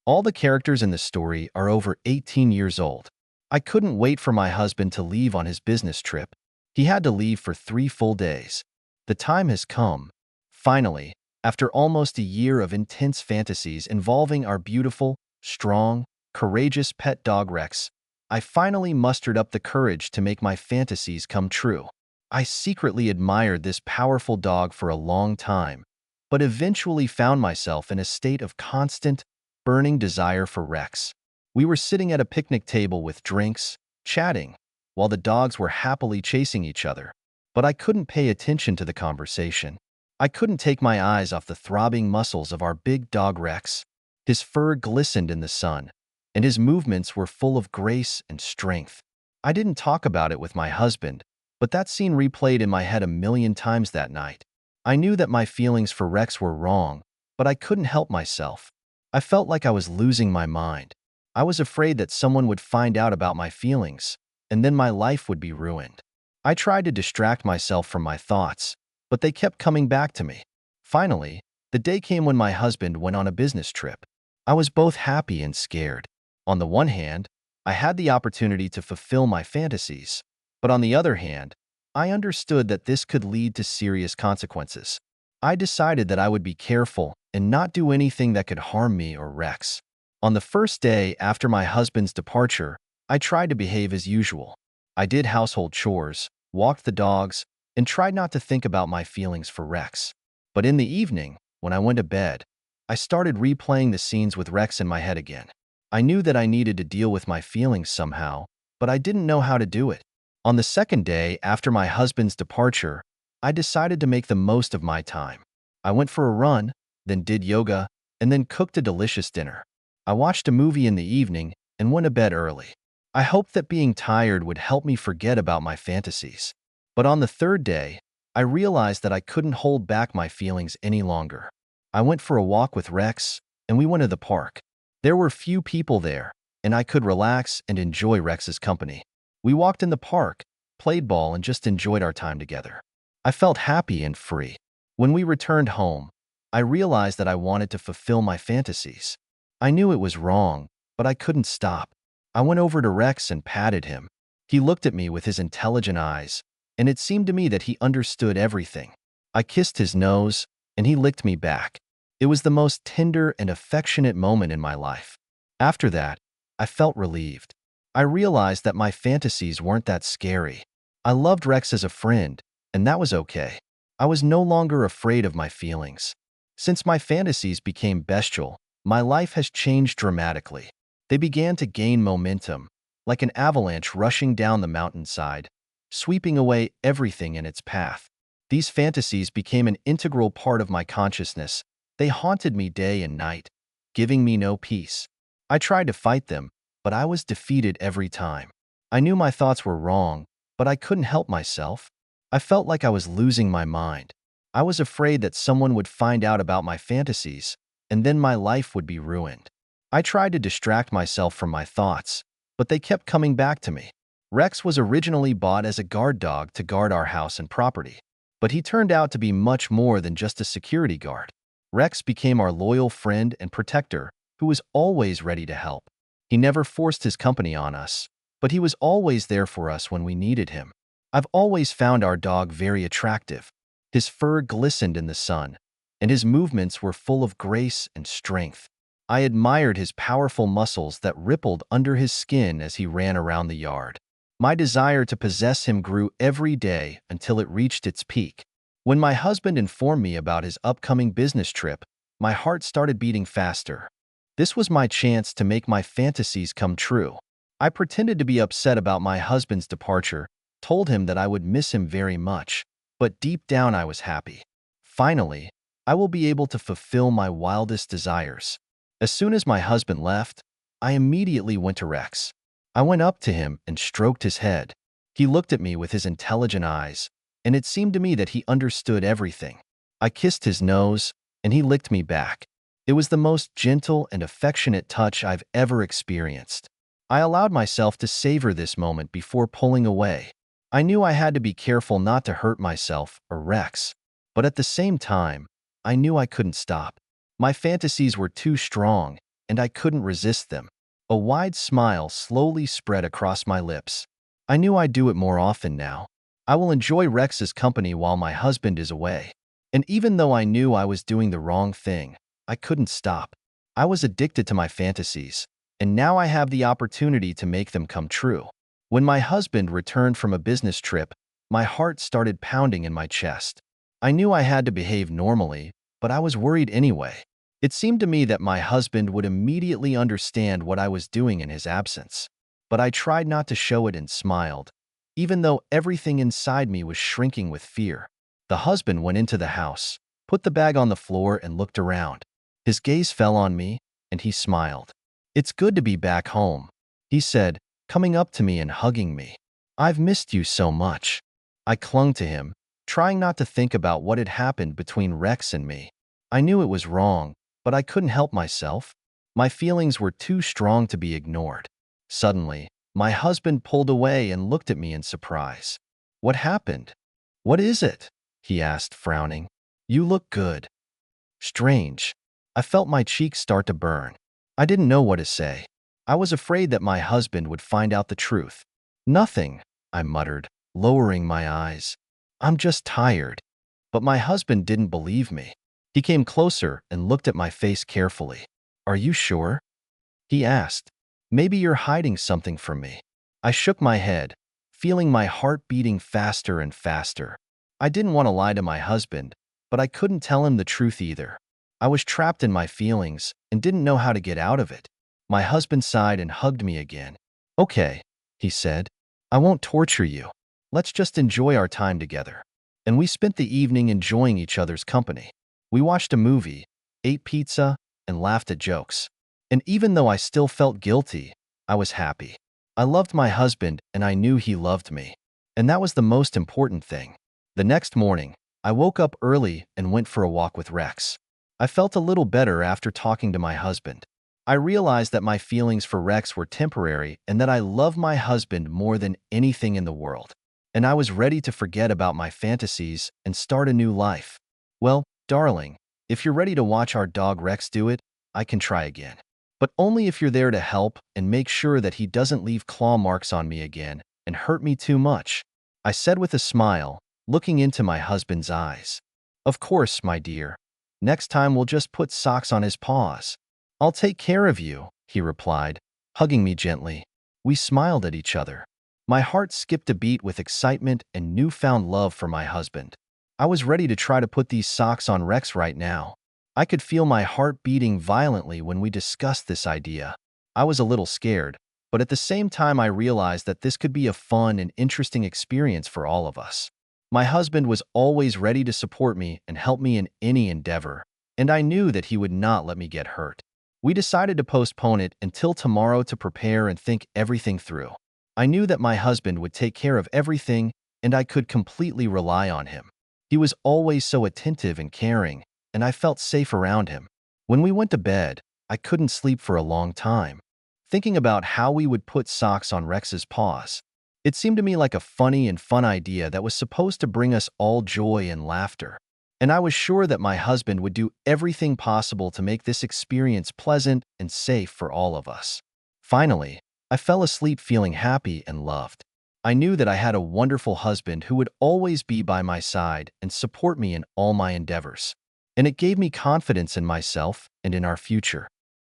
All the characters in the story are over 18 years old. I couldn't wait for my husband to leave on his business trip. He had to leave for 3 full days. The time has come. Finally, after almost a year of intense fantasies involving our beautiful, strong, courageous pet dog Rex, I finally mustered up the courage to make my fantasies come true. I secretly admired this powerful dog for a long time, but eventually found myself in a state of constant, burning desire for Rex. We were sitting at a picnic table with drinks, chatting, while the dogs were happily chasing each other. But I couldn't pay attention to the conversation. I couldn't take my eyes off the throbbing muscles of our big dog Rex. His fur glistened in the sun, and his movements were full of grace and strength. I didn't talk about it with my husband, but that scene replayed in my head a million times that night. I knew that my feelings for Rex were wrong, but I couldn't help myself. I felt like I was losing my mind. I was afraid that someone would find out about my feelings, and then my life would be ruined. I tried to distract myself from my thoughts, but they kept coming back to me. Finally, the day came when my husband went on a business trip. I was both happy and scared. On the one hand, I had the opportunity to fulfill my fantasies, but on the other hand, I understood that this could lead to serious consequences. I decided that I would be careful and not do anything that could harm me or Rex. On the first day after my husband's departure, I tried to behave as usual. I did household chores, walked the dogs, and tried not to think about my feelings for Rex. But in the evening, when I went to bed, I started replaying the scenes with Rex in my head again. I knew that I needed to deal with my feelings somehow, but I didn't know how to do it. On the second day after my husband's departure, I decided to make the most of my time. I went for a run, then did yoga, and then cooked a delicious dinner. I watched a movie in the evening and went to bed early. I hoped that being tired would help me forget about my fantasies. But on the third day, I realized that I couldn't hold back my feelings any longer. I went for a walk with Rex, and we went to the park. There were few people there, and I could relax and enjoy Rex's company. We walked in the park, played ball, and just enjoyed our time together. I felt happy and free. When we returned home, I realized that I wanted to fulfill my fantasies. I knew it was wrong, but I couldn't stop. I went over to Rex and patted him. He looked at me with his intelligent eyes, and it seemed to me that he understood everything. I kissed his nose, and he licked me back. It was the most tender and affectionate moment in my life. After that, I felt relieved. I realized that my fantasies weren't that scary. I loved Rex as a friend, and that was okay. I was no longer afraid of my feelings. Since my fantasies became bestial, my life has changed dramatically. They began to gain momentum, like an avalanche rushing down the mountainside, sweeping away everything in its path. These fantasies became an integral part of my consciousness. They haunted me day and night, giving me no peace. I tried to fight them, but I was defeated every time. I knew my thoughts were wrong, but I couldn't help myself. I felt like I was losing my mind. I was afraid that someone would find out about my fantasies, and then my life would be ruined. I tried to distract myself from my thoughts, but they kept coming back to me. Rex was originally bought as a guard dog to guard our house and property, but he turned out to be much more than just a security guard. Rex became our loyal friend and protector who was always ready to help. He never forced his company on us, but he was always there for us when we needed him. I've always found our dog very attractive. His fur glistened in the sun, and his movements were full of grace and strength. I admired his powerful muscles that rippled under his skin as he ran around the yard. My desire to possess him grew every day until it reached its peak. When my husband informed me about his upcoming business trip, my heart started beating faster. This was my chance to make my fantasies come true. I pretended to be upset about my husband's departure, told him that I would miss him very much, but deep down I was happy. Finally, I will be able to fulfill my wildest desires. As soon as my husband left, I immediately went to Rex. I went up to him and stroked his head. He looked at me with his intelligent eyes, and it seemed to me that he understood everything. I kissed his nose, and he licked me back. It was the most gentle and affectionate touch I've ever experienced. I allowed myself to savor this moment before pulling away. I knew I had to be careful not to hurt myself or Rex, but at the same time, I knew I couldn't stop. My fantasies were too strong, and I couldn't resist them. A wide smile slowly spread across my lips. I knew I'd do it more often now. I will enjoy Rex's company while my husband is away. And even though I knew I was doing the wrong thing, I couldn't stop. I was addicted to my fantasies, and now I have the opportunity to make them come true. When my husband returned from a business trip, my heart started pounding in my chest. I knew I had to behave normally, but I was worried anyway. It seemed to me that my husband would immediately understand what I was doing in his absence. But I tried not to show it and smiled, even though everything inside me was shrinking with fear. The husband went into the house, put the bag on the floor, and looked around. His gaze fell on me, and he smiled. "It's good to be back home," he said, coming up to me and hugging me. "I've missed you so much." I clung to him, trying not to think about what had happened between Rex and me. I knew it was wrong, but I couldn't help myself. My feelings were too strong to be ignored. Suddenly, my husband pulled away and looked at me in surprise. "What happened? What is it?" he asked, frowning. "You look good." Strange. I felt my cheeks start to burn. I didn't know what to say. I was afraid that my husband would find out the truth. "Nothing," I muttered, lowering my eyes. "I'm just tired." But my husband didn't believe me. He came closer and looked at my face carefully. "Are you sure?" he asked. "Maybe you're hiding something from me." I shook my head, feeling my heart beating faster and faster. I didn't want to lie to my husband, but I couldn't tell him the truth either. I was trapped in my feelings and didn't know how to get out of it. My husband sighed and hugged me again. "Okay," he said. "I won't torture you. Let's just enjoy our time together." And we spent the evening enjoying each other's company. We watched a movie, ate pizza, and laughed at jokes. And even though I still felt guilty, I was happy. I loved my husband and I knew he loved me. And that was the most important thing. The next morning, I woke up early and went for a walk with Rex. I felt a little better after talking to my husband. I realized that my feelings for Rex were temporary and that I love my husband more than anything in the world. And I was ready to forget about my fantasies and start a new life. Well, darling, if you're ready to watch our dog Rex do it, I can try again. But only if you're there to help and make sure that he doesn't leave claw marks on me again and hurt me too much, I said with a smile, looking into my husband's eyes. "Of course, my dear. Next time we'll just put socks on his paws." "I'll take care of you," he replied, hugging me gently. We smiled at each other. My heart skipped a beat with excitement and newfound love for my husband. I was ready to try to put these socks on Rex right now. I could feel my heart beating violently when we discussed this idea. I was a little scared, but at the same time I realized that this could be a fun and interesting experience for all of us. My husband was always ready to support me and help me in any endeavor, and I knew that he would not let me get hurt. We decided to postpone it until tomorrow to prepare and think everything through. I knew that my husband would take care of everything, and I could completely rely on him. He was always so attentive and caring, and I felt safe around him. When we went to bed, I couldn't sleep for a long time, thinking about how we would put socks on Rex's paws. It seemed to me like a funny and fun idea that was supposed to bring us all joy and laughter. And I was sure that my husband would do everything possible to make this experience pleasant and safe for all of us. Finally, I fell asleep feeling happy and loved. I knew that I had a wonderful husband who would always be by my side and support me in all my endeavors. And it gave me confidence in myself and in our future.